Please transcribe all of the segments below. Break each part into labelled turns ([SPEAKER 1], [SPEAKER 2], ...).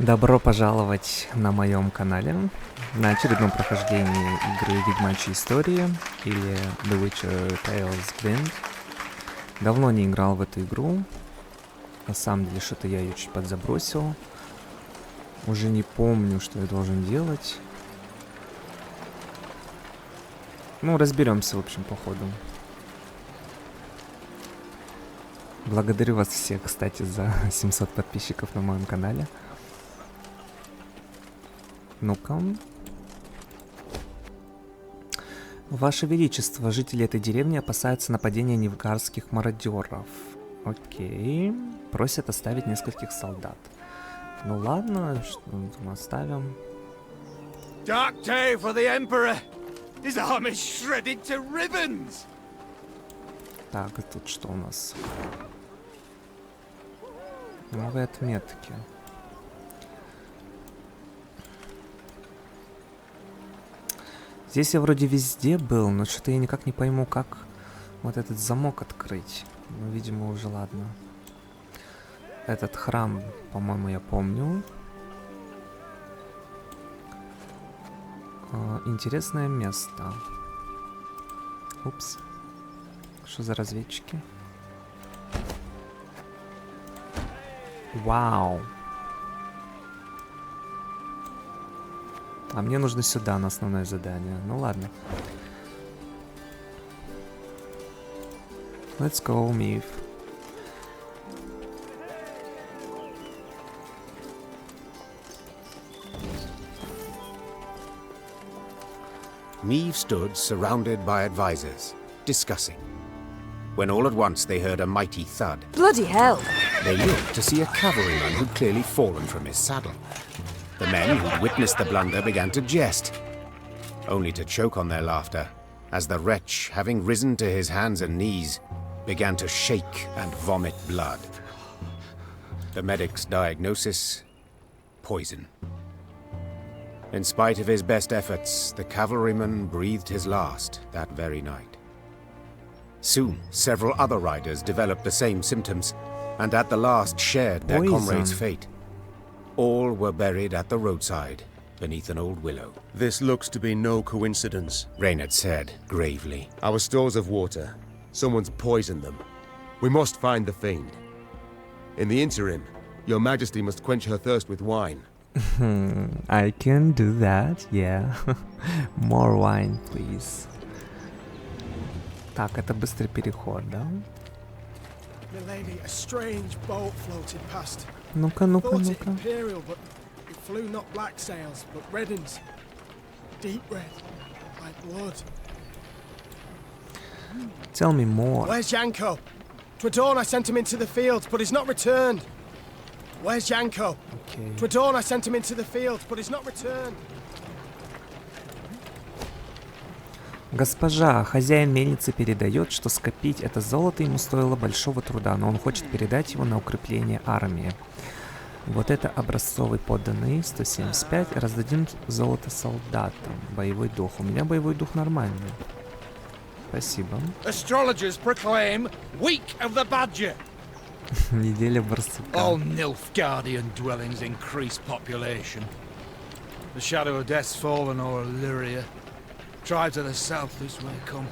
[SPEAKER 1] Добро пожаловать на моем канале, на очередном прохождении игры ведьмачьи истории, или The Witcher Tales Wind. Давно не играл в эту игру, на самом деле что-то я ее чуть подзабросил. Уже не помню, что я должен делать. Ну, разберемся, в общем, по ходу. Благодарю вас всех, кстати, за 700 подписчиков на моем канале. Ну-ка. Ваше Величество, жители этой деревни опасаются нападения невгарских мародеров. Окей. Просят оставить нескольких солдат. Ну ладно, что мы оставим.
[SPEAKER 2] Dark day for the Emperor. His arm is shredded to ribbons.
[SPEAKER 1] Так, и тут что у нас? Новые отметки. Здесь я вроде везде был, но что-то я никак не пойму, как вот этот замок открыть. Ну, видимо, уже ладно. Этот храм, по-моему, я помню. Интересное место. Упс. Что за разведчики? Вау. А мне нужно сюда, на основное задание. Ну ладно. Let's go, Миф.
[SPEAKER 3] Meve stood surrounded by advisors, discussing, when all at once they heard a mighty thud.
[SPEAKER 4] Bloody hell!
[SPEAKER 3] They looked to see a cavalryman who'd clearly fallen from his saddle. The men who'd witnessed the blunder began to jest, only to choke on their laughter, as the wretch, having risen to his hands and knees, began to shake and vomit blood. The medic's diagnosis: poison. In spite of his best efforts, the cavalryman breathed his last that very night. Soon, several other riders developed the same symptoms, and at the last shared their comrades' fate. All were buried at the roadside, beneath an old willow.
[SPEAKER 5] This looks to be no coincidence,
[SPEAKER 3] Reynard said, gravely.
[SPEAKER 5] Our stores of water. Someone's poisoned them. We must find the fiend. In the interim, your majesty must quench her thirst with wine.
[SPEAKER 1] I can do that, yeah. More wine, please. Так, это быстрый переход, да?
[SPEAKER 6] Milady, a strange boat floated past.
[SPEAKER 1] Ну-ка, ну-ка,
[SPEAKER 6] Thought it
[SPEAKER 1] ну-ка.
[SPEAKER 6] imperial, but it flew not black sails, but red uns. Deep red, like blood.
[SPEAKER 1] Tell me more.
[SPEAKER 6] Where's Yanko? 'Twere dawn I sent him into the fields, but he's not returned. Where's Yanko?
[SPEAKER 1] Okay.
[SPEAKER 6] 'Twere dawn I sent him into the fields, but he's not returned.
[SPEAKER 1] Госпожа, хозяин мельницы передает, что скопить это золото ему стоило большого труда, но он хочет передать его на укрепление армии. Вот это образцовый подданный, 175, раздадим золото солдатам. Боевой дух. У меня боевой дух нормальный. Спасибо.
[SPEAKER 2] Astrologers proclaim week of the badger.
[SPEAKER 1] Неделя барсука.
[SPEAKER 2] All Nilfgaardian dwellings increase population. The shadow of death's fallen o'er Illyria. Tribes of the south this way come.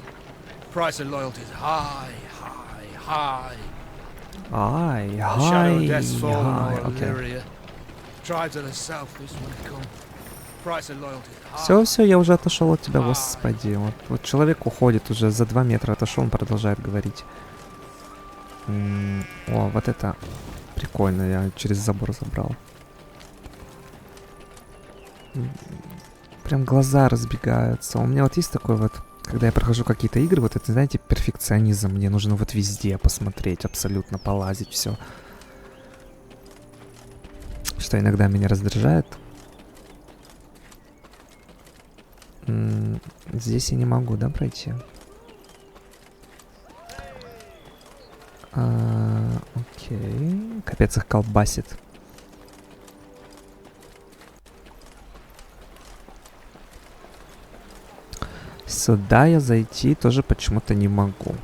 [SPEAKER 2] Price of loyalty is high, high, high.
[SPEAKER 1] Ай,
[SPEAKER 2] The shadow of
[SPEAKER 1] ай,
[SPEAKER 2] death's fallen
[SPEAKER 1] ай,
[SPEAKER 2] o'er
[SPEAKER 1] окей.
[SPEAKER 2] Illyria. Tribes of the south this way come. Price of loyalty is high.
[SPEAKER 1] Все, я уже отошел от тебя, господи. Вот человек уходит уже за 2 метра отошел, он продолжает говорить. О, вот это прикольно, я через забор забрал. Прям глаза разбегаются. У меня вот есть такой вот, когда я прохожу какие-то игры, вот это, знаете, перфекционизм. Мне нужно вот везде посмотреть, абсолютно полазить, все. Что иногда меня раздражает. Здесь я не могу, да, пройти? Окей. Капец, их колбасит. Сюда я зайти тоже почему-то не могу.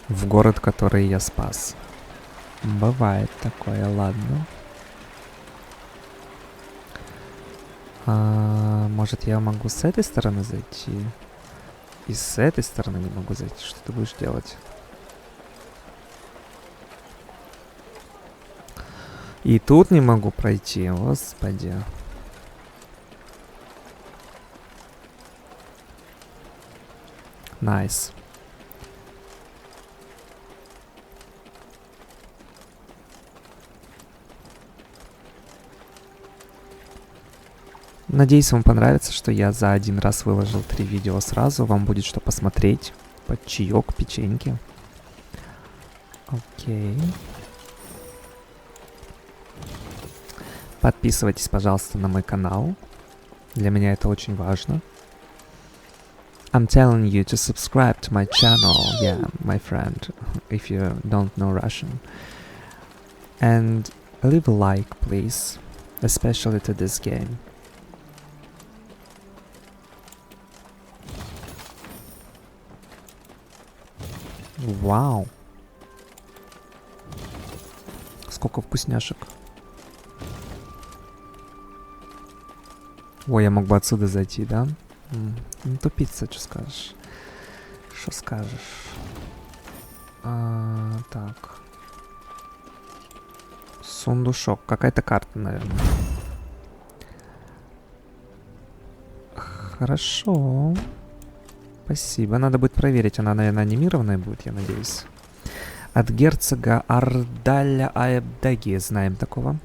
[SPEAKER 1] В город, который я спас. Бывает такое, ладно. Может, я могу с этой стороны зайти? И с этой стороны не могу зайти. Что ты будешь делать? И тут не могу пройти. Господи. Найс. Надеюсь, вам понравится, что я за один раз выложил 3 видео сразу. Вам будет что посмотреть. Под чаек, печеньки. Окей. Подписывайтесь, пожалуйста, на мой канал. Для меня это очень важно. I'm telling you to subscribe to my channel, yeah, my friend, if you don't know Russian. And leave a like, please, especially to this game. Вау! Сколько вкусняшек. Ой, я мог бы отсюда зайти, да? Ну, тупица, что скажешь? Что скажешь? Так. Сундушок. Какая-то карта, наверное. Хорошо. Спасибо. Надо будет проверить. Она, наверное, анимированная будет, я надеюсь. От герцога Ардаля Аэбдаги. Знаем такого.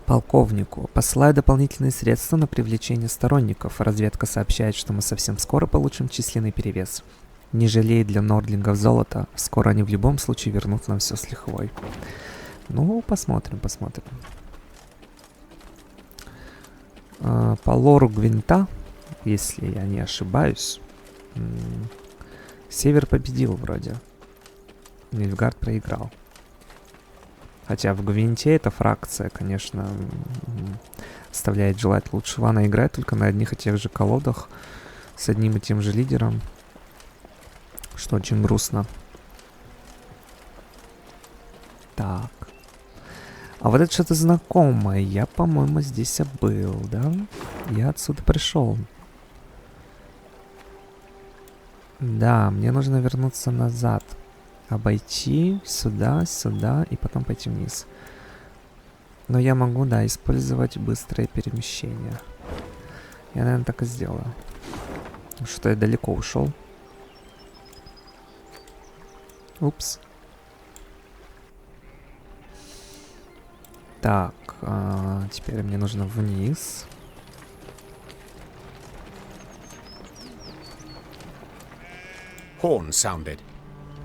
[SPEAKER 1] Полковнику. Посылаю дополнительные средства на привлечение сторонников. Разведка сообщает, что мы совсем скоро получим численный перевес. Не жалей для нордлингов золота. Скоро они в любом случае вернут нам все с лихвой. Ну, посмотрим, посмотрим. По лору Гвинта, если я не ошибаюсь, Север победил вроде. Нильфгард проиграл. Хотя в Гвинте эта фракция, конечно, оставляет желать лучшего. Она играет только на одних и тех же колодах с одним и тем же лидером, что очень грустно. Так. А вот это что-то знакомое. Я, по-моему, здесь был, да? Я отсюда пришел. Да, мне нужно вернуться назад. Обойти сюда, сюда и потом пойти вниз. Но я могу, да, использовать быстрое перемещение. Я, наверное, так и сделаю. Что я далеко ушел. Упс. Так, теперь мне нужно вниз.
[SPEAKER 3] Horns sounded.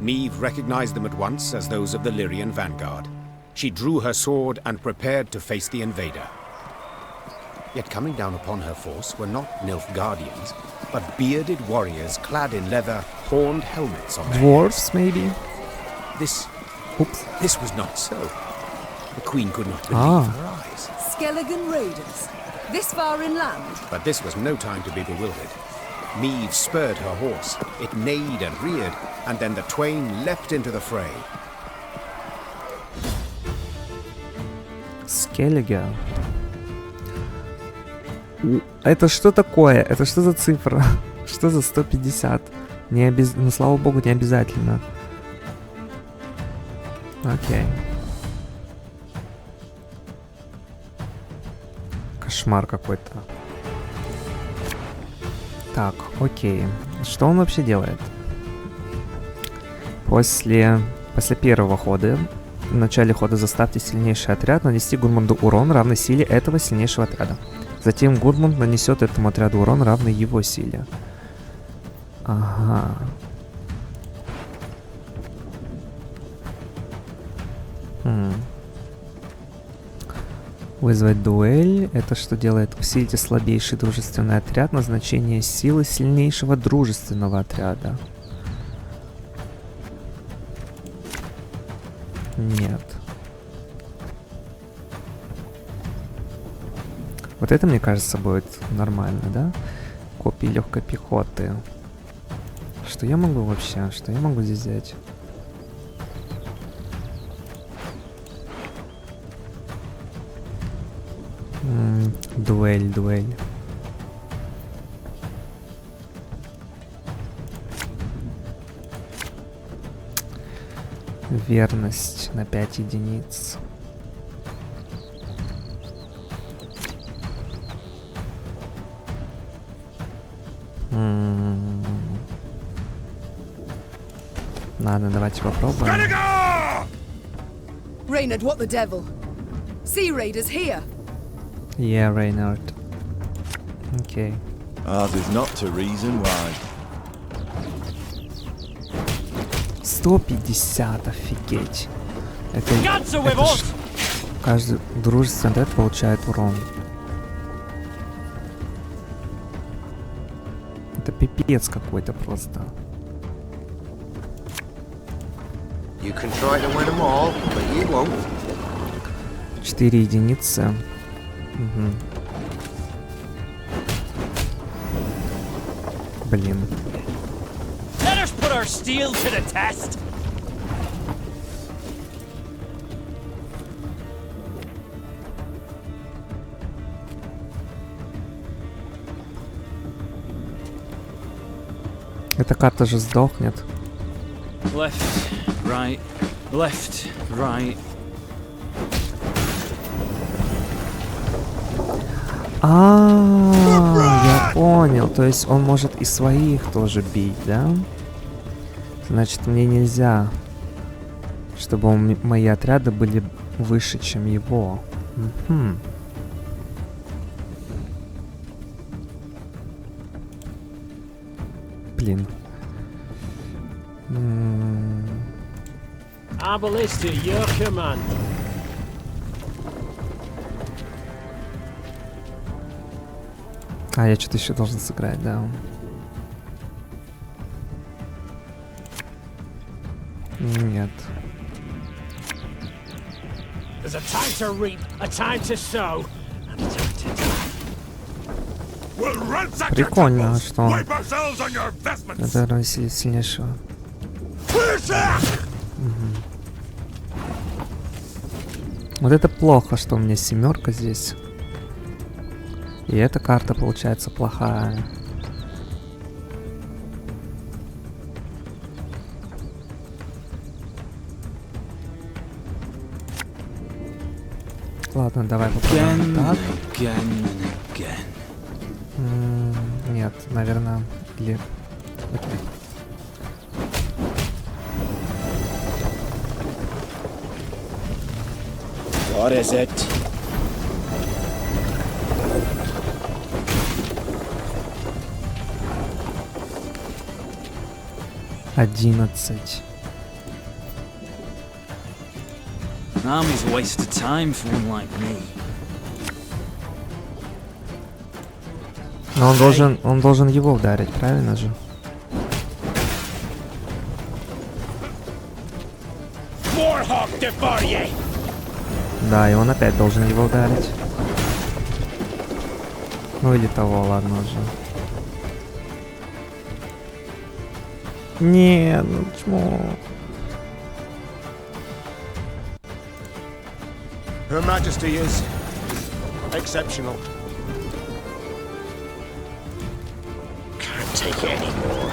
[SPEAKER 3] Meve recognized them at once as those of the Lyrian vanguard. She drew her sword and prepared to face the invader. Yet coming down upon her force were not Nilfgaardians, but bearded warriors clad in leather, horned helmets on their
[SPEAKER 1] Dwarves, maybe?
[SPEAKER 3] This
[SPEAKER 1] Oops.
[SPEAKER 3] This was not so. The queen could not believe her eyes.
[SPEAKER 4] Skelligan raiders, this far inland.
[SPEAKER 3] But this was no time to be bewildered. Meve spurred her horse. It neighed and reared, and then the twain leapt into the fray.
[SPEAKER 1] Скеллига. Это что такое? Это что за цифра? Что за 150? Не ну, слава богу, не обязательно. Окей. Кошмар какой-то. Так, окей. Что он вообще делает? После первого хода, в начале хода заставьте сильнейший отряд нанести Гудмунду урон, равный силе этого сильнейшего отряда. Затем Гудмунд нанесет этому отряду урон, равный его силе. Ага. Вызвать дуэль. Это что делает? Усилите слабейший дружественный отряд на значение силы сильнейшего дружественного отряда. Нет. Вот это, мне кажется, будет нормально, да? Копии легкой пехоты. Что я могу вообще? Что я могу здесь взять? Дуэль. Верность на 5 единиц. Ладно, давайте попробуем.
[SPEAKER 4] Reynard, what the devil? Sea raiders here.
[SPEAKER 1] Yeah, Reynard. Окей.
[SPEAKER 7] Ours is not to reason why.
[SPEAKER 1] 150, офигеть. Это ж каждый дружественный дед получает урон. Это пипец какой-то просто.
[SPEAKER 3] You can try to win them all, but you won't.
[SPEAKER 1] 4 единицы. Угу. Блин.
[SPEAKER 8] Let us put our steel to the test.
[SPEAKER 1] Эта карта же сдохнет.
[SPEAKER 8] Left, right, left, right.
[SPEAKER 1] Я понял. То есть он может и своих тоже бить, да? Значит, мне нельзя, чтобы мои отряды были выше, чем его. Угу. Блин.
[SPEAKER 9] Abolition, your command.
[SPEAKER 1] Я что-то еще должен сыграть, да. Нет.
[SPEAKER 9] There's a time to reap, a time to sow, and a time to die.
[SPEAKER 1] Прикольно, что он... Это рассилит сильнейшего. Вот это плохо, что у меня 7 здесь. И эта карта получается плохая. Ладно, давай попробуем так. Нет, наверное, или...
[SPEAKER 9] What is it?
[SPEAKER 1] Одиннадцать.
[SPEAKER 8] Army's a waste of time for one like me.
[SPEAKER 1] Но он должен его ударить, правильно же? Да, и он опять должен его ударить. Ну или того, ладно уже. Нет, ну почему?
[SPEAKER 5] Her Majesty is exceptional.
[SPEAKER 9] Can't take it anymore.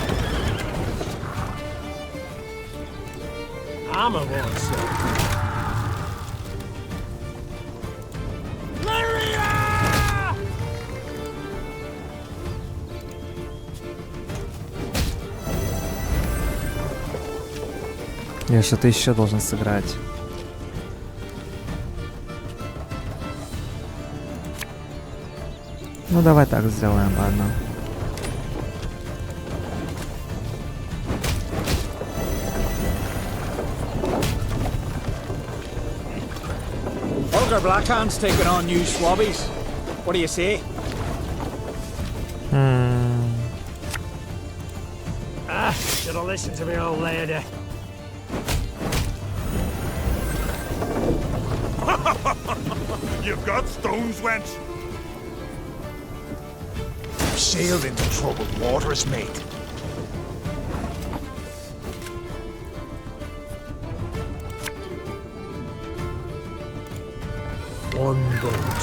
[SPEAKER 9] I'm a one, sir.
[SPEAKER 1] Я что-то еще должен сыграть. Ну давай так сделаем, ладно.
[SPEAKER 10] Ogre Blackhand's taking on new swabbies. What do you say?
[SPEAKER 9] Should have listened to me old lady.
[SPEAKER 11] You've got stones, wench.
[SPEAKER 10] Sailed into troubled waters, mate.
[SPEAKER 9] One boat.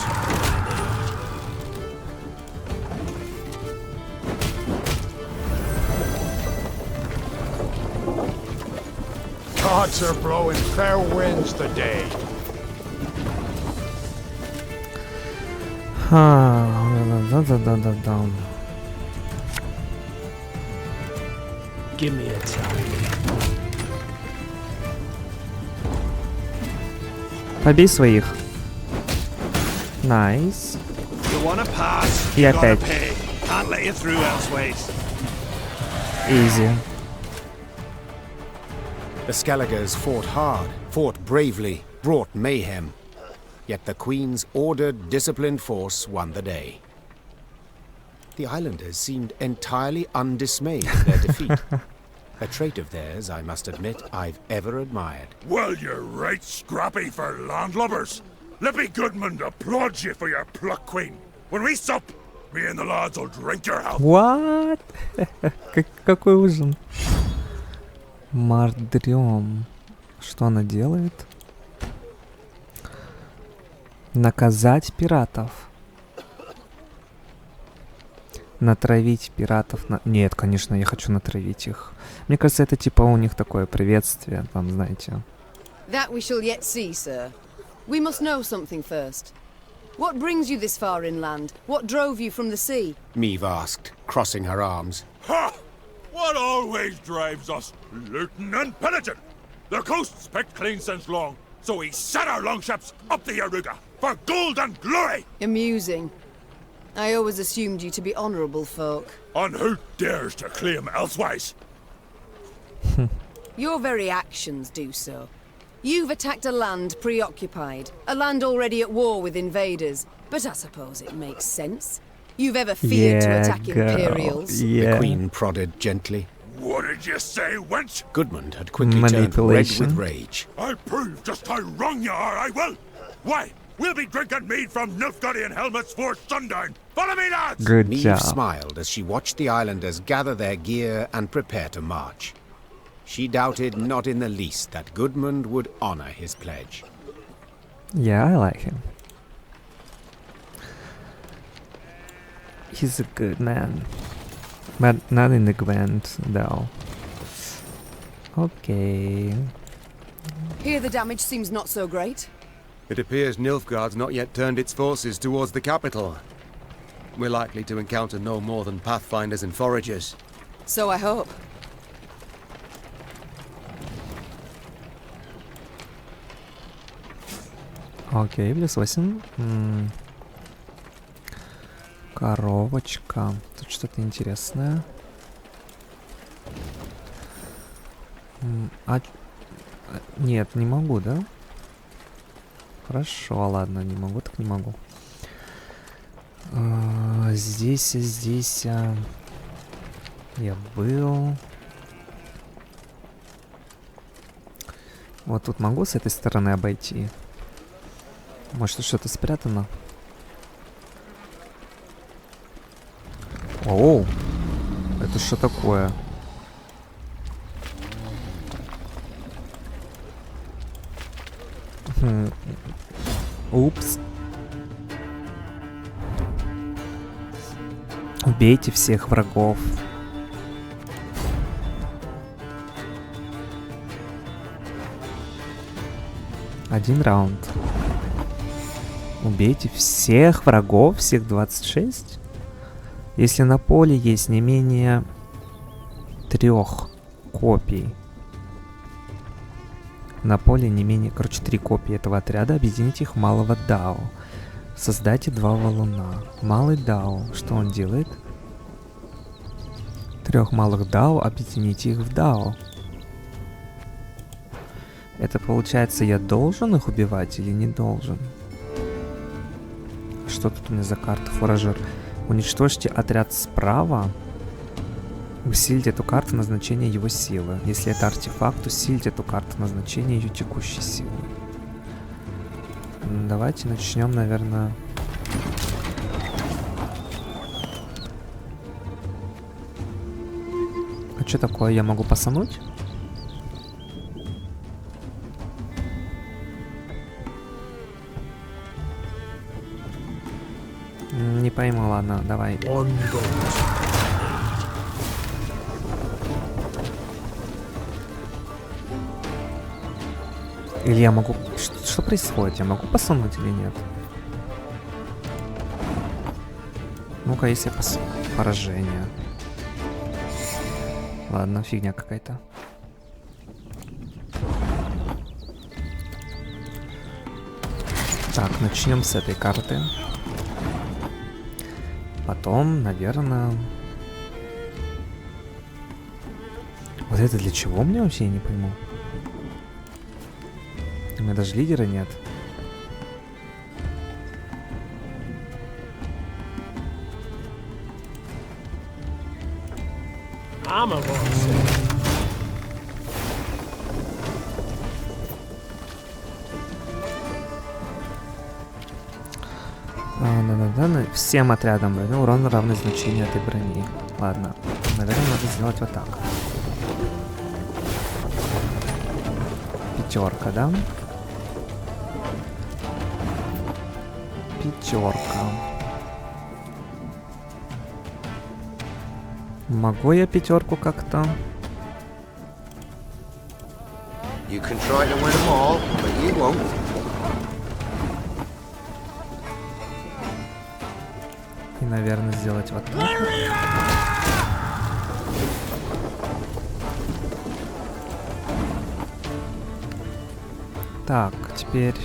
[SPEAKER 9] gods are blowing fair winds today.
[SPEAKER 1] Да.
[SPEAKER 9] Give me a time.
[SPEAKER 1] Побей своих. Найс.
[SPEAKER 11] You wanna pass?
[SPEAKER 1] И
[SPEAKER 11] You gotta
[SPEAKER 1] опять.
[SPEAKER 11] pay. Can't let you through elseways.
[SPEAKER 1] Изи.
[SPEAKER 3] The Skelligers fought hard, fought bravely, brought mayhem. Yet the Queen's ordered, disciplined force won the day. The islanders seemed entirely undismayed at their defeat. A trait of theirs, I must admit, I've ever admired.
[SPEAKER 11] Well, you're right scrappy for landlubbers. Lippy Goodman applauds you for your pluck, Queen. When we sup, me and the lads will drink your health.
[SPEAKER 1] What? Какой ужин? Мардрём. Что она делает? Наказать пиратов. Натравить пиратов на... Нет, конечно, я хочу натравить их. Мне кажется, это типа у них такое приветствие, там, знаете.
[SPEAKER 4] That we shall yet see, sir. We must know something first. What brings you this far inland? What drove you from the sea?
[SPEAKER 3] Meve asked, crossing her arms.
[SPEAKER 11] Ha! What always drives us? Looting and pillaging. The coast's picked clean since long, so we set our longships up the Yaruga for gold and glory.
[SPEAKER 4] Amusing. I always assumed you to be honourable folk.
[SPEAKER 11] And who dares to claim elsewise?
[SPEAKER 4] Your very actions do so. You've attacked a land preoccupied, a land already at war with invaders. But I suppose it makes sense. You've ever feared to attack Imperials.
[SPEAKER 3] The Queen prodded gently.
[SPEAKER 11] What did you say, wench?
[SPEAKER 3] Goodman had quickly turned red with rage.
[SPEAKER 11] I'll prove just how wrong you are, I will. Why? We'll be drinking mead from Nilfgaardian helmets for sundown. Follow me, lads!
[SPEAKER 1] Good
[SPEAKER 3] Meve
[SPEAKER 1] job.
[SPEAKER 3] smiled as she watched the islanders gather their gear and prepare to march. She doubted not in the least that Goodman would honor his pledge.
[SPEAKER 1] Yeah, I like him. He's a good man. But not in the Gwent, though. Okay.
[SPEAKER 4] Here the damage seems not so great.
[SPEAKER 5] It appears Nilfgaard's not yet turned its forces towards the capital. We're likely to encounter no more than pathfinders and foragers.
[SPEAKER 4] So I hope.
[SPEAKER 1] Окей, плюс 8. Коровочка. Тут что-то интересное. Нет, не могу, да? Хорошо, ладно, не могу, так не могу. Здесь я был. Вот тут могу с этой стороны обойти. Может, тут что-то спрятано? Оу! Это что такое? Упс. Убейте всех врагов. Один раунд. Убейте всех врагов, всех 26. Если на поле есть не менее 3 копий. На поле не менее, 3 копии этого отряда, объедините их в малого дао. Создайте 2 валуна. Малый дао, что он делает? 3 малых дао, объедините их в дао. Это получается, я должен их убивать или не должен? Что тут у меня за карта? Фуражер. Уничтожьте отряд справа. Усилить эту карту назначения его силы. Если это артефакт, усилить эту карту назначения ее текущей силы. Давайте начнем, наверное. А что такое? Я могу пасануть? Не пойму, ладно, давай. Или я могу... Что происходит? Я могу посунуть или нет? Ну-ка, если поражение. Ладно, фигня какая-то. Так, начнем с этой карты. Потом, наверное... Вот это для чего мне вообще, я не пойму. У меня даже лидера нет. Всем отрядам брони урон равный значению этой брони. Ладно, наверное, надо сделать вот так. Пятерка, да? Пятерка. Могу я пятерку как-то?
[SPEAKER 12] You can try to win them all, but you won't.
[SPEAKER 1] И, наверное, сделать вот так. Так, теперь...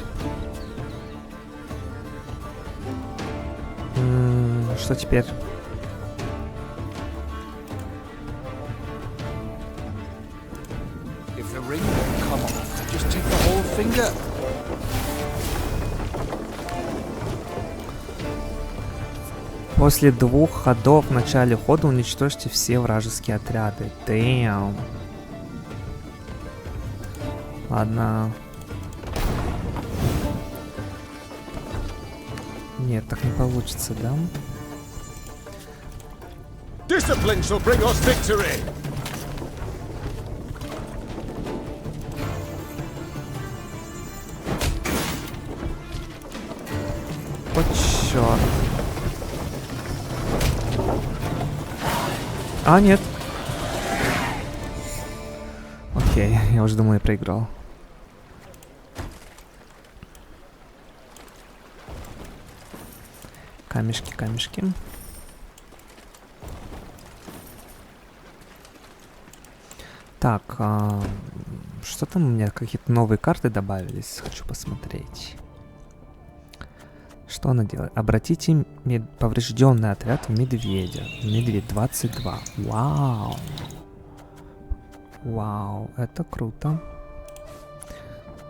[SPEAKER 1] Что теперь? После 2 ходов в начале хода уничтожьте все вражеские отряды. Damn. Ладно. Нет, так не получится, да?
[SPEAKER 5] Discipline shall bring us victory.
[SPEAKER 1] Вот чёрт. А, нет. Окей, я уже думал, я проиграл. Камешки, камешки. Так, что там у меня? Какие-то новые карты добавились. Хочу посмотреть. Что она делает? Обратите поврежденный отряд в медведя. Медведь 22. Вау. Вау, это круто.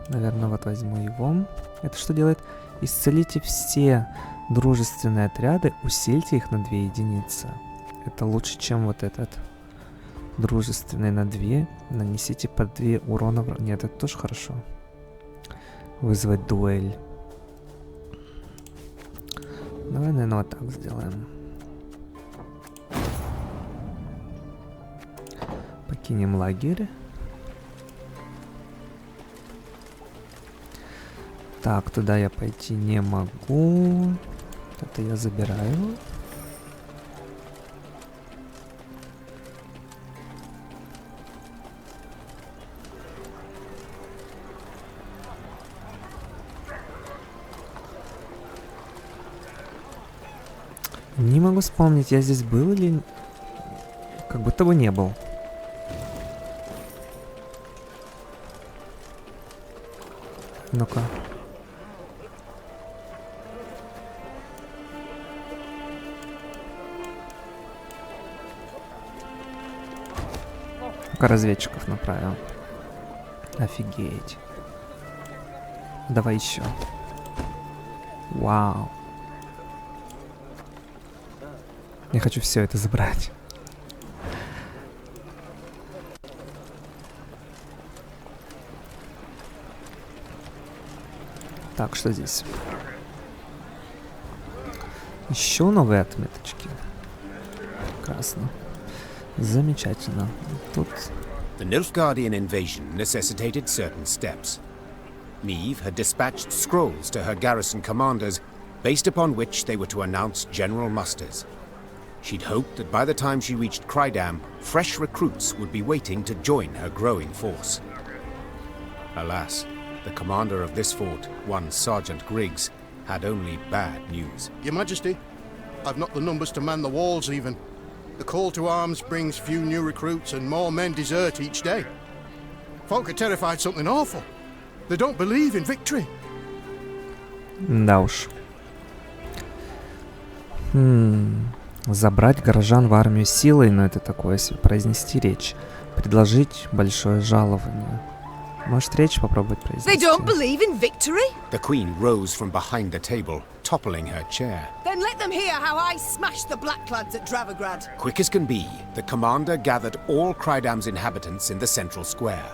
[SPEAKER 1] Наверное, вот возьму его. Это что делает? Исцелите все дружественные отряды, усильте их на 2 единицы. Это лучше, чем вот этот. Дружественный на 2. Нанесите по 2 урона. Нет, это тоже хорошо. Вызвать дуэль. Давай, наверное, вот так сделаем. Покинем лагерь. Так, туда я пойти не могу. Это я забираю. Не могу вспомнить, я здесь был или... Как будто бы не был. Ну-ка. Ну-ка, разведчиков направил. Офигеть. Давай еще. Вау. Я хочу все это забрать. Так, что здесь? Еще новые отметочки. Прекрасно. Замечательно. Тут...
[SPEAKER 3] The Nilfgaardian invasion necessitated certain steps. Meve had dispatched scrolls to her garrison commanders, based upon which they were to announce general musters. She'd hoped that by the time she reached Krydam, fresh recruits would be waiting to join her growing force. Alas, the commander of this fort, one Sergeant Griggs, had only bad news.
[SPEAKER 13] Your Majesty, I've not the numbers to man the walls even. The call to arms brings few new recruits and more men desert each day. Folk are terrified something awful. They don't believe in victory.
[SPEAKER 1] Да уж. Забрать горожан в армию силой, но это такое себе, произнести речь. Предложить большое жалование. Может, речь попробовать произнести?
[SPEAKER 4] They don't believe in victory?
[SPEAKER 3] The Queen rose from behind the table, toppling her chair.
[SPEAKER 4] Then let them hear how I smashed the Blacklads at Dravograd.
[SPEAKER 3] Quick as can be, the commander gathered all Crydam's inhabitants in the central square.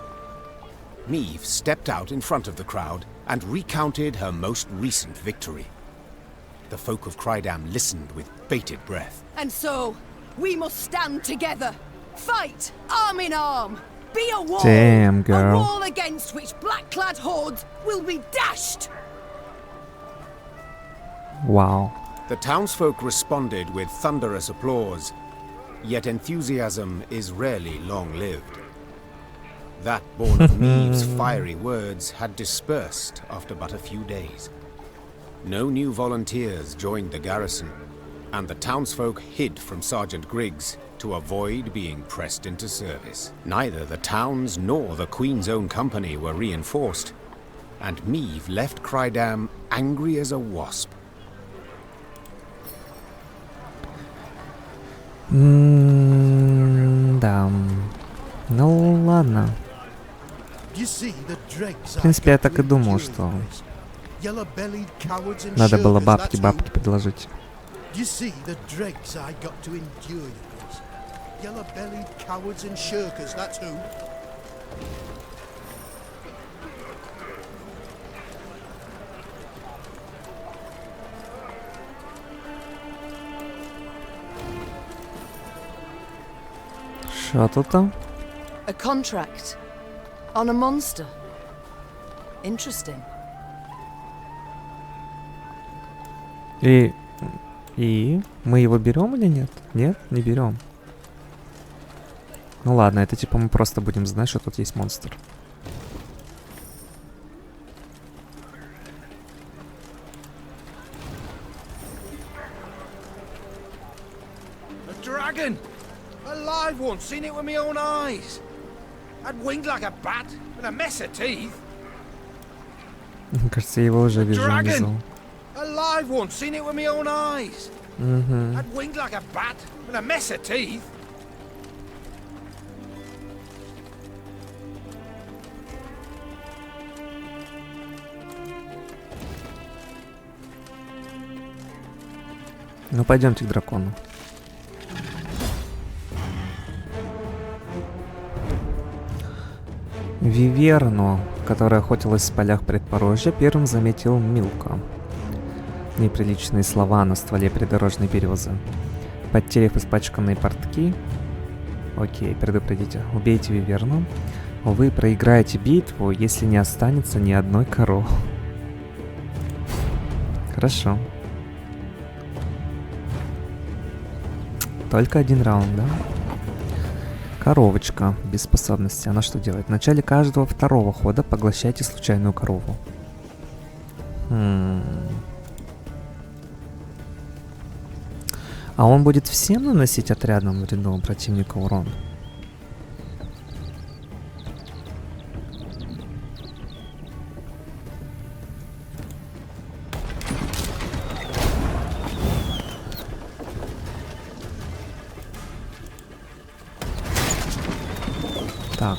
[SPEAKER 3] Meve stepped out in front of the crowd and recounted her most recent victory. The folk of Crydam listened with bated breath.
[SPEAKER 4] And so, we must stand together. Fight, arm in arm. Be a wall.
[SPEAKER 1] Damn, girl.
[SPEAKER 4] A wall against which black-clad hordes will be dashed.
[SPEAKER 1] Wow.
[SPEAKER 3] The townsfolk responded with thunderous applause, yet enthusiasm is rarely long-lived. That born of Meve's fiery words had dispersed after but a few days. No new volunteers joined the garrison, and the townsfolk hid from Sergeant Griggs to avoid being pressed into service. Neither the town's nor the Queen's own company were reinforced, and Meve left Crydam angry as a wasp.
[SPEAKER 1] Да. Ну ладно. В принципе, я так и думал, что надо было бабки предложить.
[SPEAKER 13] Yellow-bellied cowards and shirkers, that's who.
[SPEAKER 1] Что тут там?
[SPEAKER 4] A contract on a monster. Interesting.
[SPEAKER 1] И мы его берем или нет? Нет, не берем. Ну ладно, это типа мы просто будем знать, что тут есть монстр.
[SPEAKER 2] A dragon! A live one, seen it with my own eyes. Had winged like a bat, and a mess of teeth.
[SPEAKER 1] Кажется, я его уже вижу внизу.
[SPEAKER 2] A live one, seen it with my own eyes. Had winged like a bat, and a mess of teeth.
[SPEAKER 1] Ну пойдемте к дракону. Виверну, которая охотилась в полях предпорожья, первым заметил Милка. Неприличные слова на стволе придорожной березы. Подтерев испачканные портки. Окей, предупредите. Убейте Виверну. Вы проиграете битву, если не останется ни одной коровы. Хорошо. Только один раунд, да? Коровочка без способности. Она что делает? В начале каждого второго хода поглощайте случайную корову. А он будет всем наносить отрядом в ряду противника урон? Так.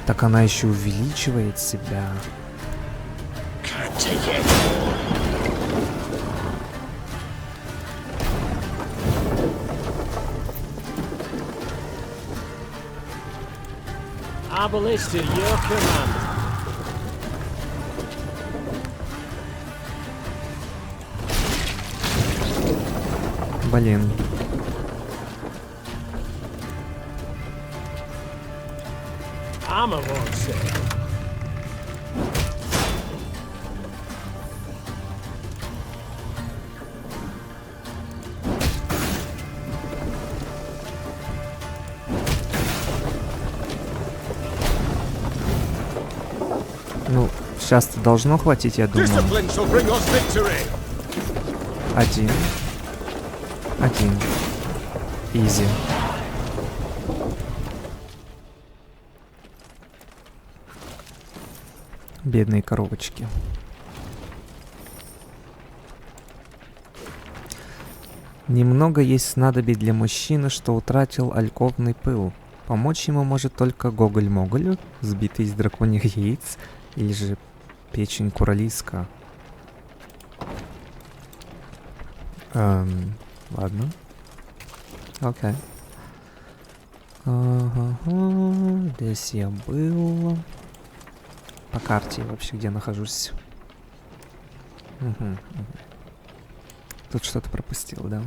[SPEAKER 1] Так она еще увеличивает себя.
[SPEAKER 9] Abolish to your command.
[SPEAKER 1] Блин.
[SPEAKER 9] Armor won't say.
[SPEAKER 1] Сейчас-то должно хватить, я думаю. Один. Изи. Бедные коробочки. Немного есть снадобий для мужчины, что утратил альковный пыл. Помочь ему может только гоголь-моголь, сбитый из драконьих яиц, или же печень куралиска. Ладно. Окей. Ага, здесь я был. По карте вообще где нахожусь. Угу. Тут что-то пропустил, да?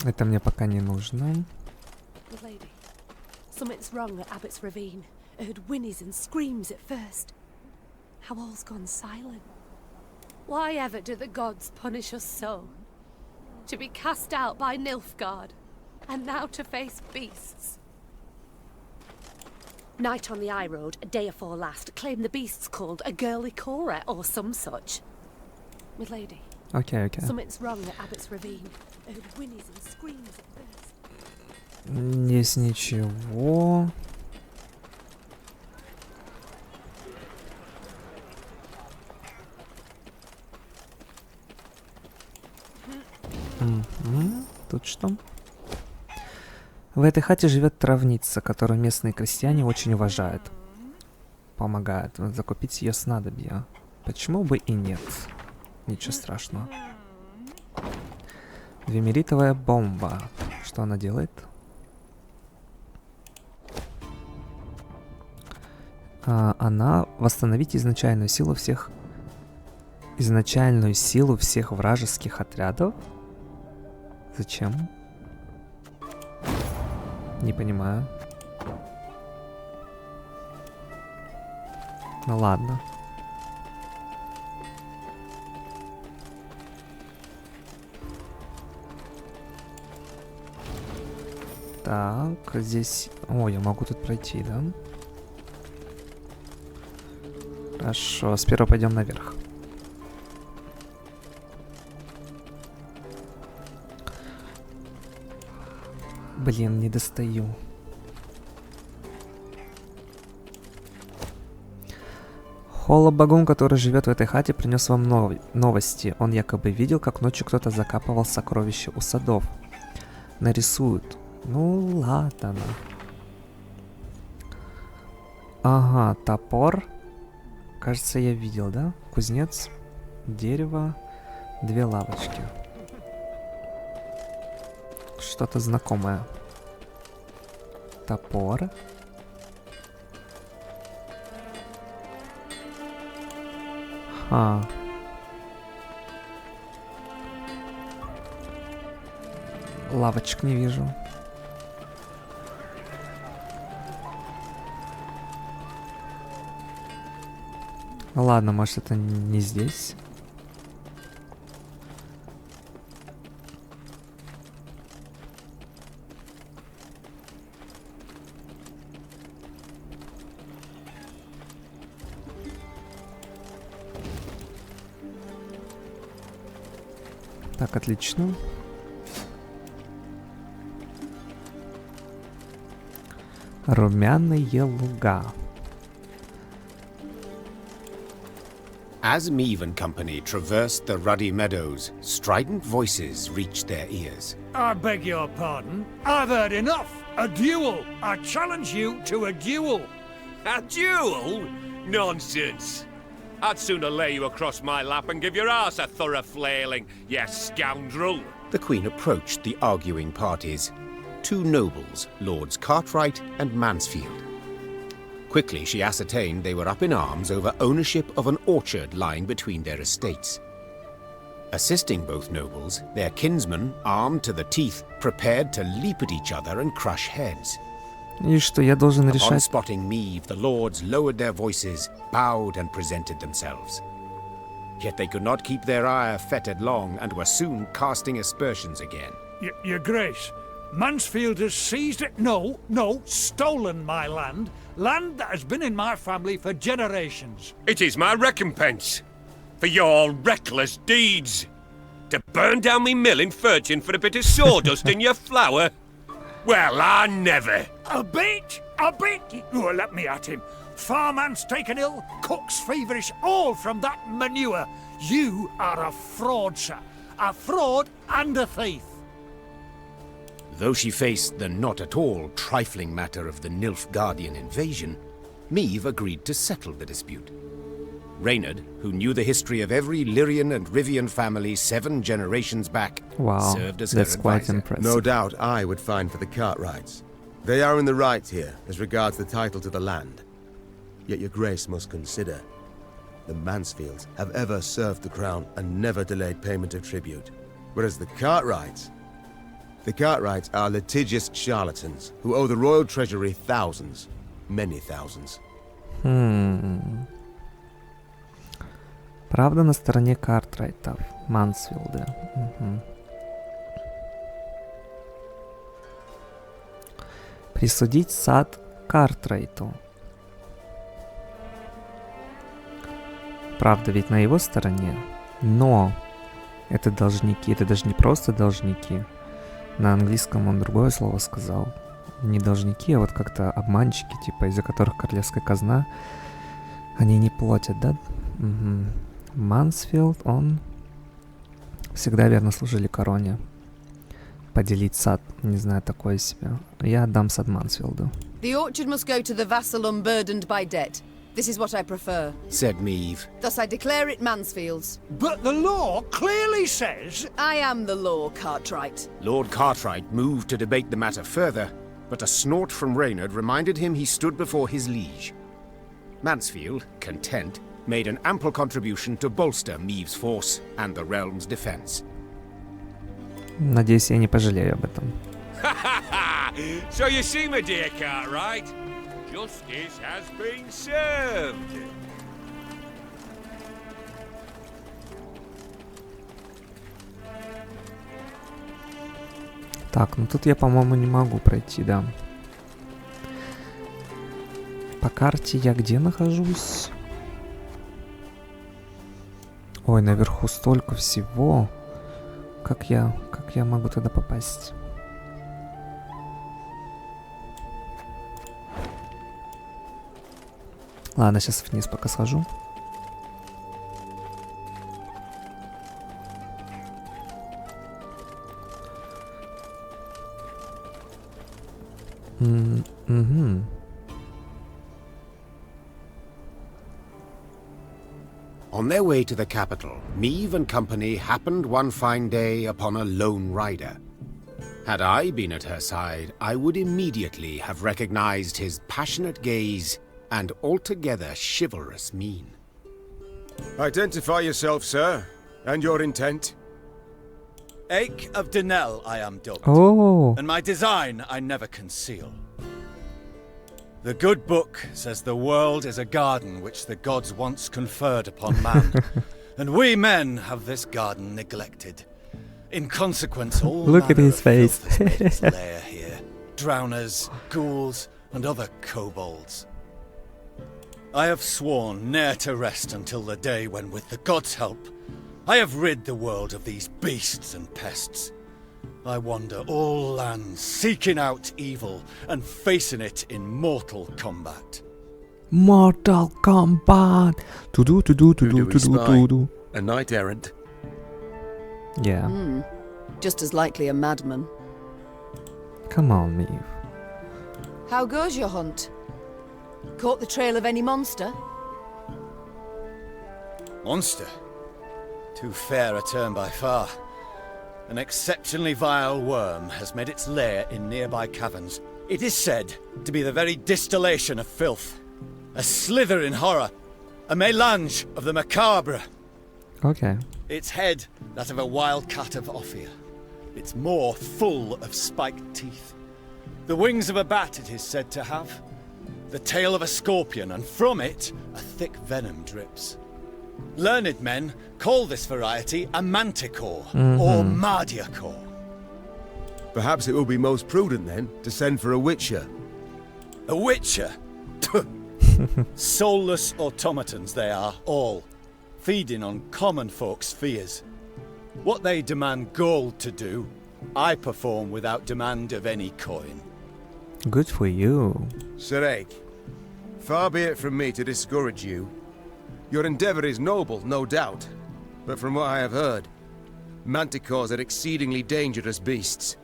[SPEAKER 1] Это мне пока не нужно.
[SPEAKER 14] Something's wrong at Abbott's Ravine. I heard whinnies and screams at first. How all's gone silent. Why ever do the gods punish us so? To be cast out by Nilfgaard, and now to face beasts. Night on the High Road, a day afore last, claimed the beasts called a girly Cora or some such. Milady.
[SPEAKER 1] Okay.
[SPEAKER 14] Something's wrong at Abbott's Ravine. I heard whinnies and screams at first.
[SPEAKER 1] Здесь ничего. Тут что? В этой хате живет травница, которую местные крестьяне очень уважают. Помогают закупить ее снадобья. Почему бы и нет? Ничего страшного. Двемеритовая бомба. Что она делает? Она восстановит изначальную силу всех вражеских отрядов. Зачем? Не понимаю. Ну ладно. Так, здесь... О, я могу тут пройти, да? Хорошо, сперва пойдем наверх. Блин, не достаю. Холобагун, который живет в этой хате, принес вам новости. Он якобы видел, как ночью кто-то закапывал сокровища у садов. Нарисуют. Ну ладно. Ага, топор. Кажется, я видел, да? Кузнец, дерево, 2 лавочки. Что-то знакомое. Топор. Лавочек не вижу. Ладно, может это не здесь. Так, отлично. Румяные луга.
[SPEAKER 3] As Meave and company traversed the ruddy meadows, strident voices reached their ears.
[SPEAKER 9] I beg your pardon. I've heard enough. A duel. I challenge you to a duel.
[SPEAKER 11] A duel? Nonsense. I'd sooner lay you across my lap and give your ass a thorough flailing, you scoundrel.
[SPEAKER 3] The Queen approached the arguing parties. 2 nobles, Lords Cartwright and Mansfield. Quickly, she ascertained they were up in arms over ownership of an orchard lying between their estates. Assisting both nobles, their kinsmen, armed to the teeth, prepared to leap at each other and crush heads.
[SPEAKER 1] И что я должен решать?
[SPEAKER 3] Upon spotting Meave, the lords lowered their voices, bowed and presented themselves. Yet they could not keep their ire fettered long, and were soon casting aspersions again.
[SPEAKER 9] Your Grace, Mansfield has seized it. No, stolen my land. Land that has been in my family for generations.
[SPEAKER 15] It is my recompense for your reckless deeds. To burn down me mill in Furchin for a bit of sawdust in your flour? Well, I never.
[SPEAKER 9] A bit? Oh, let me at him. Farman's taken ill, cook's feverish, all from that manure. You are a fraud, sir. A fraud and a thief.
[SPEAKER 3] Though she faced the not at all trifling matter of the Nilfgaardian invasion, Meve agreed to settle the dispute. Reynard, who knew the history of every Lyrian and Rivian family 7 generations back, served as her
[SPEAKER 1] that's quite
[SPEAKER 3] advisor.
[SPEAKER 1] impressive.
[SPEAKER 5] No doubt I would find for the Cartwrights. They are in the right here as regards the title to the land. Yet your grace must consider the Mansfields have ever served the crown and never delayed payment of tribute. Whereas the Cartwrights are litigious charlatans who owe the royal treasury thousands, many thousands.
[SPEAKER 1] Правда на стороне Картрайтов, Мансфилда. Присудить сад Картрайту. Правда ведь на его стороне, но это должники, это даже не просто должники. На английском он другое слово сказал. Не должники, а вот как-то обманщики, типа, из-за которых королевская казна, они не платят, да? Мансфилд, он всегда верно служили короне. Поделить сад, не знаю, такое себе. Я отдам сад Мансфилду.
[SPEAKER 4] The orchard must go to the vassal unburdened by debt. This is what I prefer,
[SPEAKER 3] said Meve.
[SPEAKER 4] Thus I declare it Mansfield's.
[SPEAKER 9] But the law clearly says...
[SPEAKER 4] I am the law, Cartwright.
[SPEAKER 3] Lord Cartwright moved to debate the matter further, but a snort from Reynard reminded him he stood before his liege. Mansfield, content, made an ample contribution to bolster Meve's force and the realm's defense.
[SPEAKER 1] Надеюсь, я не пожалею об этом.
[SPEAKER 15] So you see, my dear Cartwright, justice has been served.
[SPEAKER 1] Так, ну тут я, по-моему, не могу пройти, да. По карте я где нахожусь? Ой, наверху столько всего. Как я могу туда попасть? Ладно, сейчас вниз пока схожу.
[SPEAKER 3] On their way to the capital, Meve and company happened one fine day upon a lone rider. Had I been at her side, I would immediately have recognized his passionate gaze and altogether chivalrous mien.
[SPEAKER 5] Identify yourself, sir, and your intent.
[SPEAKER 16] Ake of Denell I am dubbed, and my design I never conceal. The good book says the world is a garden which the gods once conferred upon man, and we men have this garden neglected. In consequence, all
[SPEAKER 1] Look at his face.
[SPEAKER 16] filth has made its lair here. Drowners, ghouls, and other kobolds. I have sworn ne'er to rest until the day when, with the gods' help, I have rid the world of these beasts and pests. I wander all lands, seeking out evil and facing it in mortal combat.
[SPEAKER 1] Mortal Kombat!
[SPEAKER 5] A knight errant.
[SPEAKER 1] Yeah.
[SPEAKER 4] Just as likely a madman.
[SPEAKER 1] Come on, Meve.
[SPEAKER 4] How goes your hunt? Caught the trail of any monster?
[SPEAKER 16] Monster? Too fair a term by far. An exceptionally vile worm has made its lair in nearby caverns. It is said to be the very distillation of filth. A slither in horror. A mélange of the macabre.
[SPEAKER 1] Okay.
[SPEAKER 16] Its head, that of a wild cat of Ophir. Its maw full of spiked teeth. The wings of a bat it is said to have. The tail of a scorpion, and from it a thick venom drips. Learned men call this variety a manticore or mardiacore.
[SPEAKER 5] Perhaps it will be most prudent then to send for a witcher.
[SPEAKER 16] A witcher? Soulless automatons they are, all, feeding on common folks' fears. What they demand gold to do, I perform without demand of any coin.
[SPEAKER 1] Good for you.
[SPEAKER 5] Sir, far be it from me to discourage you. Your endeavor is noble, no doubt. But from what I have heard, manticores are exceedingly dangerous beasts.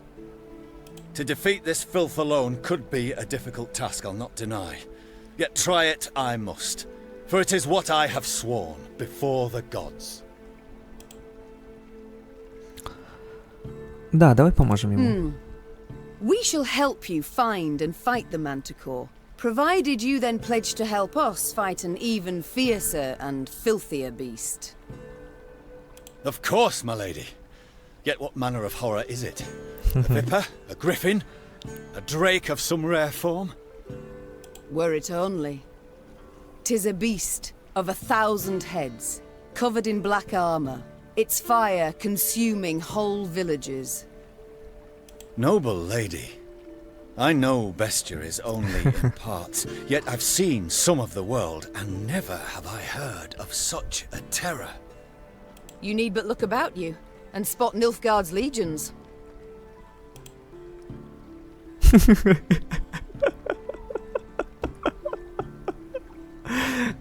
[SPEAKER 16] To defeat this filth alone could be a difficult task, I'll not deny. Yet try it I must, for it is what I have sworn before the gods.
[SPEAKER 1] Да, давай поможем ему.
[SPEAKER 4] We shall help you find and fight the manticore, provided you then pledge to help us fight an even fiercer and filthier beast.
[SPEAKER 16] Of course, my lady. Yet what manner of horror is it? A viper? A griffin? A drake of some rare form?
[SPEAKER 4] Were it only. 'Tis a beast of 1,000 heads, covered in black armor, its fire consuming whole villages.
[SPEAKER 16] Noble lady, I know bestiary is only in parts, yet I've seen some of the world, and never have I heard of such a terror.
[SPEAKER 4] You need but look about you, and spot Nilfgaard's legions.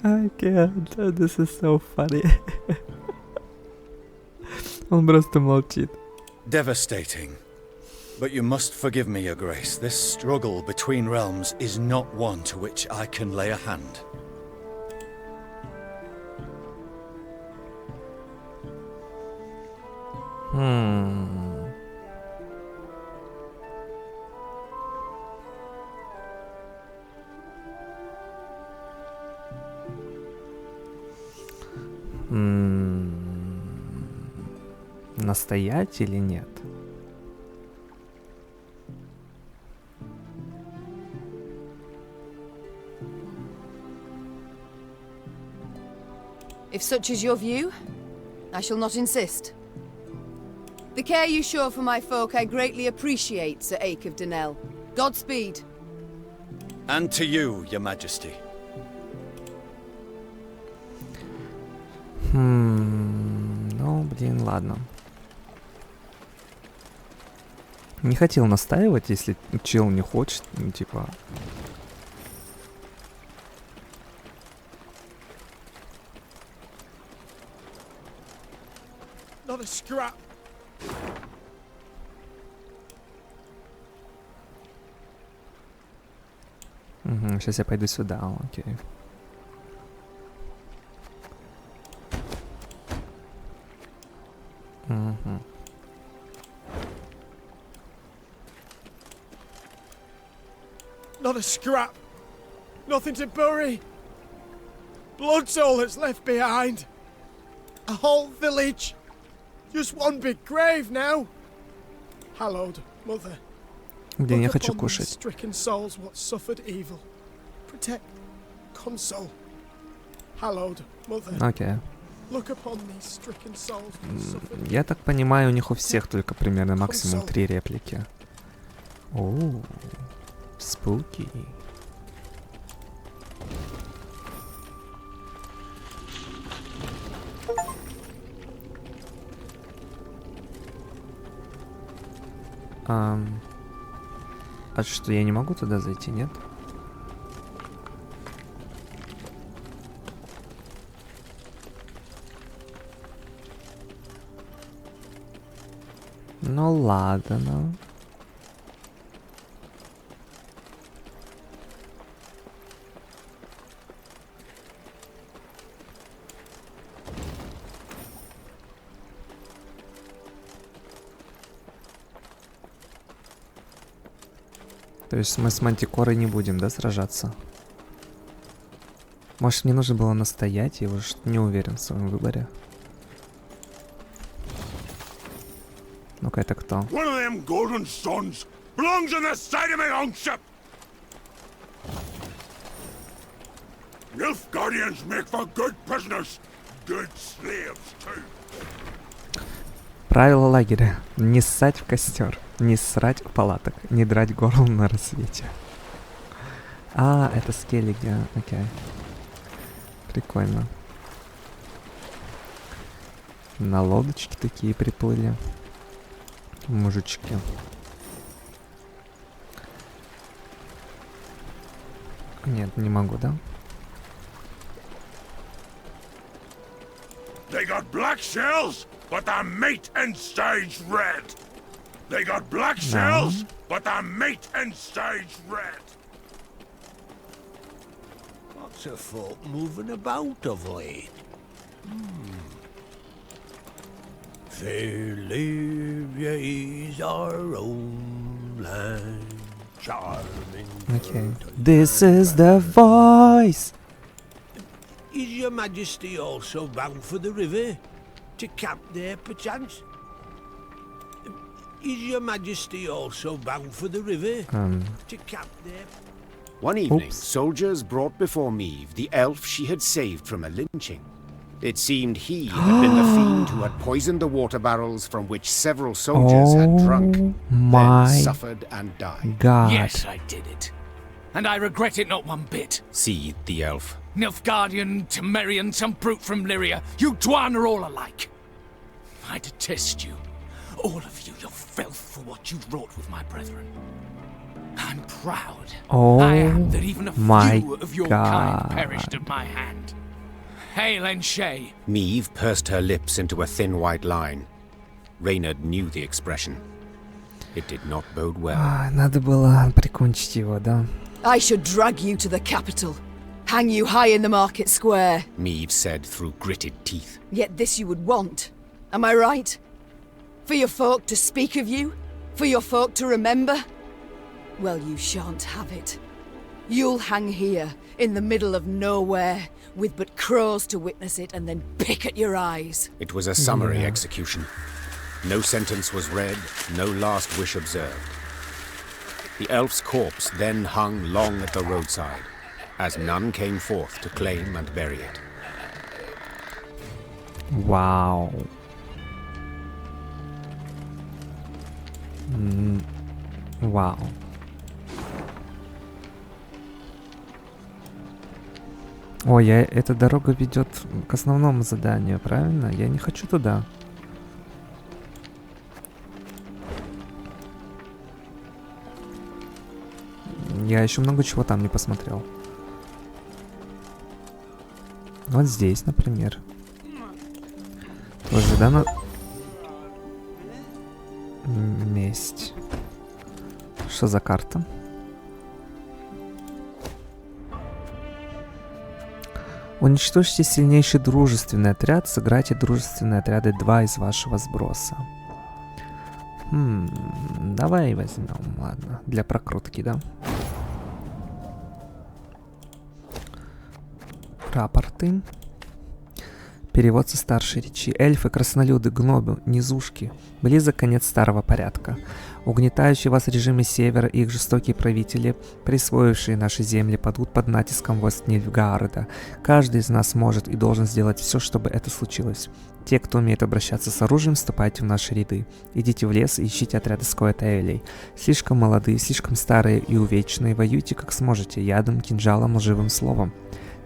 [SPEAKER 1] I can't. This is so funny. Он просто молчит.
[SPEAKER 16] Devastating. But you must forgive me, Your Grace. This struggle between realms is not one to which I can lay a hand.
[SPEAKER 1] Настоять или нет?
[SPEAKER 4] If such is your view, I shall not insist. The care you show for my folk I greatly appreciate, Sir Ake of Denell. Godspeed.
[SPEAKER 16] And to you, Your Majesty.
[SPEAKER 1] Ну, блин, ладно. Не хотел настаивать, если чел не хочет, ну, типа...
[SPEAKER 6] Not a scrap.
[SPEAKER 1] Угу, сейчас я пойду сюда, окей. Угу.
[SPEAKER 6] Not a scrap. Nothing to bury. Blood's all that's left behind. A whole village. Just one big grave now. Hallowed Mother.
[SPEAKER 1] Блин, я хочу кушать.
[SPEAKER 6] Stricken souls what suffered evil. Protect, console. Hallowed Mother.
[SPEAKER 1] Окей.
[SPEAKER 6] Look upon these stricken souls what suffered.
[SPEAKER 1] Я так понимаю, у них у всех только примерно максимум 3 реплики. Оу, спуки. А что, я не могу туда зайти, нет? Ну ладно. То есть мы с Мантикорой не будем, да, сражаться? Может, мне нужно было настоять? Я уже не уверен в своем выборе. Ну-ка, это кто?
[SPEAKER 11] One of them golden sons belongs on the side of my own ship. Nilfgaardians make for good prisoners. good slaves too.
[SPEAKER 1] Правила лагеря. Не ссать в костер, не ссрать в палаток, не драть горло на рассвете. А, это скелли где? Окей. Прикольно. На лодочке такие приплыли. Мужички. Нет, не могу, да?
[SPEAKER 11] They got black shells, but the meat and stage red. They got black shells, but the meat and stage red.
[SPEAKER 17] What's a folk moving about of late? Fair Libya is our own land, charming.
[SPEAKER 1] Okay. This is the voice.
[SPEAKER 17] Is your majesty also bound for the river? To camp there, perchance? Is your majesty also bound for the river? To camp there?
[SPEAKER 3] One evening, soldiers brought before Meve the elf she had saved from a lynching. It seemed he had been the fiend who had poisoned the water barrels from which several soldiers had drunk, then suffered and died.
[SPEAKER 1] God.
[SPEAKER 18] Yes, I did it. And I regret it not one bit.
[SPEAKER 3] Seethed the elf.
[SPEAKER 18] Nilfgaardian, Temerian, some brute from Lyria, you Dwan are all alike. I detest you. All of you, your filth for what you wrought with my brethren. I'm proud. I am that even a few of your kind perished at my hand. Hail and Shay.
[SPEAKER 3] Meve pursed her lips into a thin white line. Reynard knew the expression. It did not bode well.
[SPEAKER 1] Надо было прикончить его, да?
[SPEAKER 4] I should drag you to the capital. Hang you high in the market square.
[SPEAKER 3] Meve said through gritted teeth.
[SPEAKER 4] Yet this you would want. Am I right? For your folk to speak of you? For your folk to remember? Well, you shan't have it. You'll hang here, in the middle of nowhere, with but crows to witness it and then pick at your eyes.
[SPEAKER 3] It was a summary execution. No sentence was read, no last wish observed. The elf's corpse then hung long at the roadside, as none came forth to claim and bury it.
[SPEAKER 1] Wow. Вау. Ой, эта дорога ведет к основному заданию, правильно? Я не хочу туда. Я еще много чего там не посмотрел. Вот здесь, например. Тоже, да, месть. Что за карта? Уничтожьте сильнейший дружественный отряд, сыграйте дружественные отряды 2 из вашего сброса. Давай возьмем, ладно, для прокрутки, да? Рапорты. Перевод со старшей речи. Эльфы, краснолюды, гномы, низушки. Близок конец старого порядка. Угнетающие вас режимы севера и их жестокие правители, присвоившие наши земли, падут под натиском войск Нильфгаарда. Каждый из нас может и должен сделать все, чтобы это случилось. Те, кто умеет обращаться с оружием, вступайте в наши ряды. Идите в лес и ищите отряды скоэтаэлей. Слишком молодые, слишком старые и увечные, воюйте как сможете, ядом, кинжалом, лживым словом.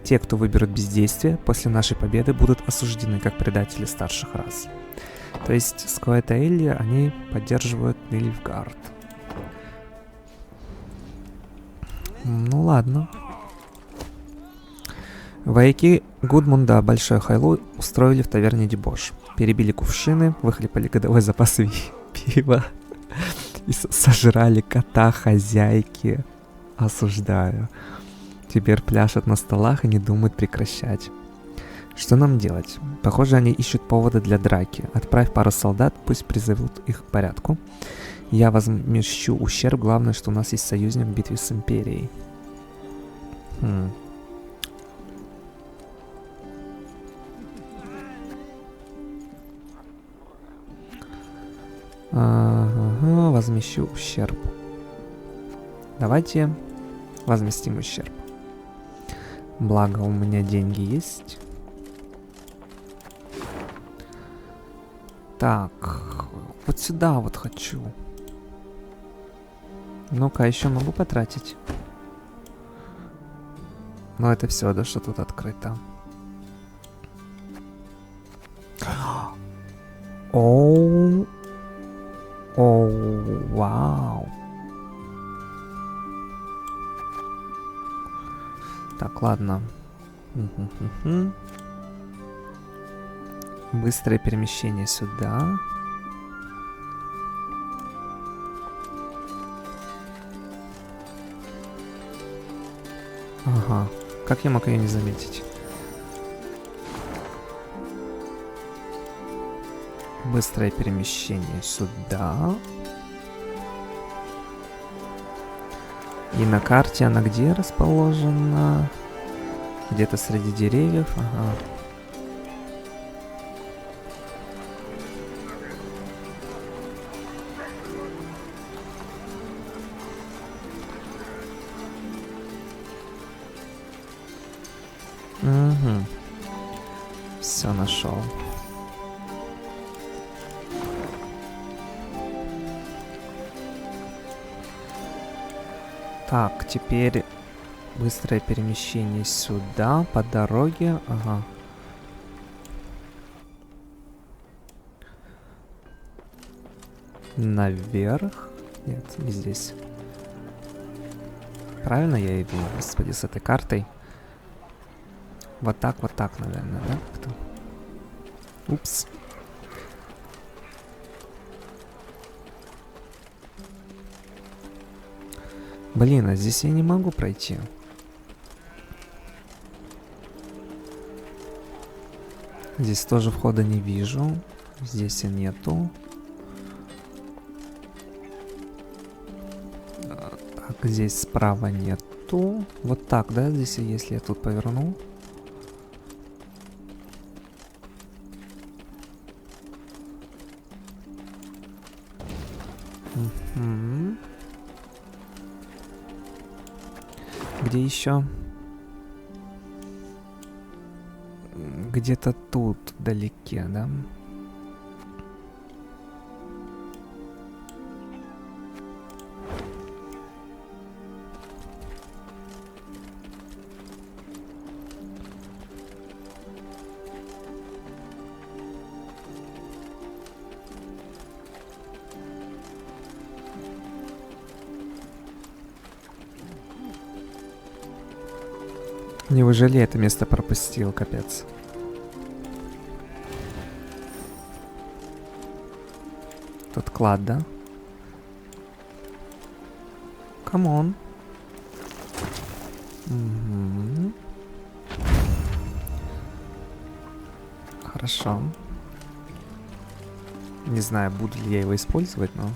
[SPEAKER 1] Те, кто выберут бездействие, после нашей победы будут осуждены как предатели старших рас. То есть скоэтаэли, они поддерживают Нильфгаард. Ну ладно. Вояки Гудмунда Большой Хайлу устроили в таверне дебош. Перебили кувшины, выхлепали годовой запас пива и сожрали кота хозяйки. Осуждаю. Теперь пляшут на столах и не думают прекращать. Что нам делать? Похоже, они ищут повода для драки. Отправь пару солдат, пусть призовут их к порядку. Я возмещу ущерб. Главное, что у нас есть союзник в битве с Империей. Ага, возмещу ущерб. Давайте возместим ущерб. Благо у меня деньги есть. Так, вот сюда вот хочу. Ну-ка, еще могу потратить. Но это все, да, что тут открыто. Оу. Оу, вау. Так, ладно. Быстрое перемещение сюда. Ага. Как я мог ее не заметить? Быстрое перемещение сюда. И на карте она где расположена? Где-то среди деревьев. Ага. Угу. Все нашел. Так, теперь быстрое перемещение сюда, по дороге. Ага. Наверх. Нет, не здесь. Правильно я иду, господи, с этой картой? Вот так, наверное, да? Как-то. Упс. Блин, а здесь я не могу пройти. Здесь тоже входа не вижу. Здесь и нету. Так, здесь справа нету. Вот так, да? Здесь, если я тут поверну. Где еще? Где-то тут, вдалеке, да? Неужели я это место пропустил, капец? Тут клад, да? Камон. Угу. Хорошо. Не знаю, буду ли я его использовать, но...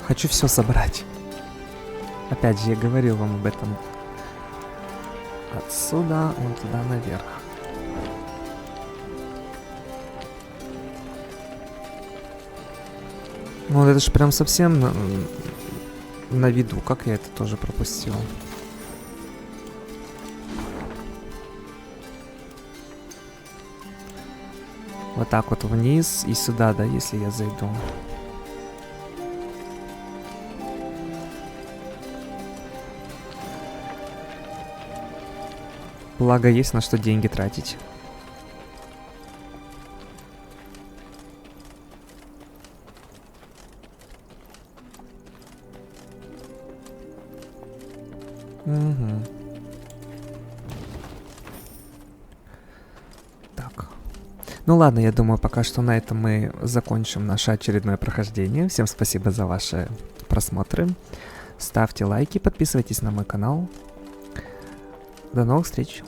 [SPEAKER 1] Хочу все собрать. Опять же, я говорил вам об этом. Отсюда, вон туда наверх. Ну, это же прям совсем на виду. Как я это тоже пропустил? Вот так вот вниз и сюда, да, если я зайду. Благо есть на что деньги тратить. Угу. Так. Ну ладно, я думаю, пока что на этом мы закончим наше очередное прохождение. Всем спасибо за ваши просмотры. Ставьте лайки, подписывайтесь на мой канал. До новых встреч!